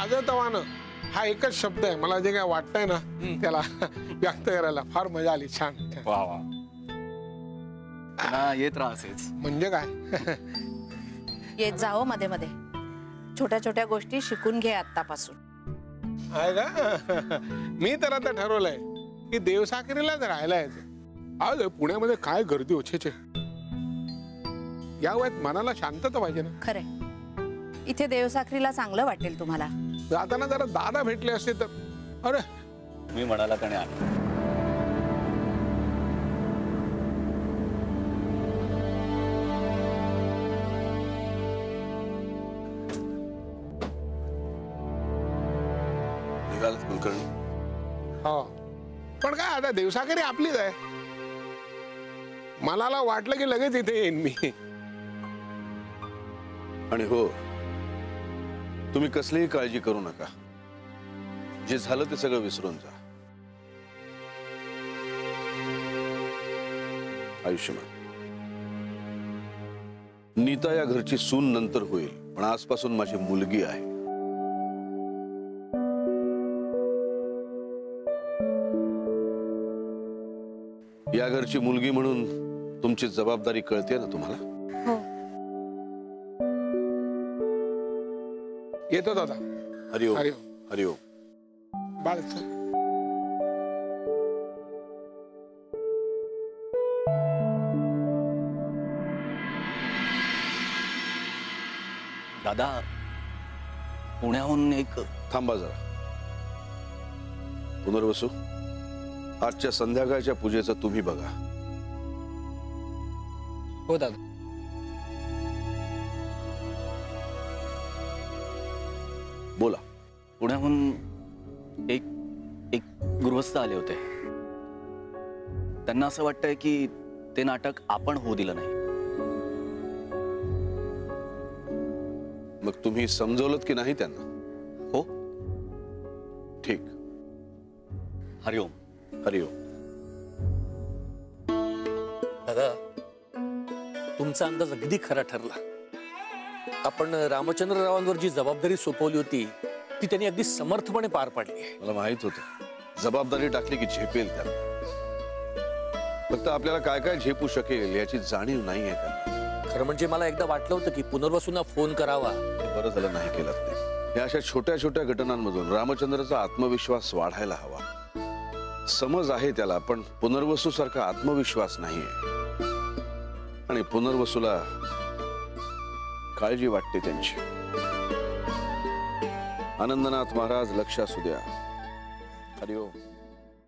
ताजतवानं हा एकच शब्द आहे मला जे काय वाटतंय ना त्याला व्यक्त करायला फार मजा आली. छान. वा वा. ना येत राहायच म्हणजे काय येत जाओ मध्ये मध्ये. छोट्या छोट्या गोष्टी शिकून घे आतापासून. आहे का? मी तर आता ठरवलंय की देवसाखरीलाच राहायला यायचं. आज पुण्यामध्ये काय गर्दी होछेचे. या वयात मनाला शांतता पाहिजे ना. खरे इथे देवसाखरीला चांगलं वाटेल तुम्हाला. जाताना जरा दादा भेटले असते तर. अरे मी म्हणाला का नाही. कुलकर्णी. हो पण काय आता देवसाखरी आपलीच आहे. मनाला वाटलं की लगेच इथे येईन मी. आणि हो तुम्ही कसलीही काळजी करू नका. जे झालं ते सगळं विसरून जा. आयुष्यमान. नीता या घरची सून नंतर होईल पण आजपासून माझी मुलगी आहे. या घरची मुलगी म्हणून तुमची जबाबदारी कळते ना तुम्हाला. हो. येतो दादा. हरिओम. हरिओम. हरिओम. बाळ दादा पुण्याहून एक. थांबा जरा. पुनर्वसू आजच्या संध्याकाळच्या पूजेचं तुम्ही बघा. हो दादा. बोला. पुण्याहून एक गृहस्थ आले होते. त्यांना असं वाटतंय की ते नाटक आपण होऊ दिलं नाही. मग तुम्ही समजवलत की नाही त्यांना. हो. ठीक. हरिओम. हरिओम. दादा तुमचा अंदाज अगदी खरा ठरला. आपण रामचंद्ररावांवर जी जबाबदारी सोपवली होती ती त्यांनी अगदी समर्थपणे पार पाडली. मला माहित होतं जबाबदारी टाकली की झेपेल त्यांना. फक्त आपल्याला काय काय झेपू शकेल याची जाणीव नाही आहे त्यांना. खरं म्हणजे मला एकदा वाटलं होतं की पुनर्वसूंना फोन करावा. बरं झालं नाही केलं ते. या अशा छोट्या छोट्या घटनांमधून रामचंद्रचा आत्मविश्वास वाढायला हवा. समज आहे त्याला पण पुनर्वसू सारखा आत्मविश्वास नाहीये. आणि पुनर्वसूला काळजी वाटते त्यांची. आनंदनाथ महाराज लक्ष असू द्या. हरिओम.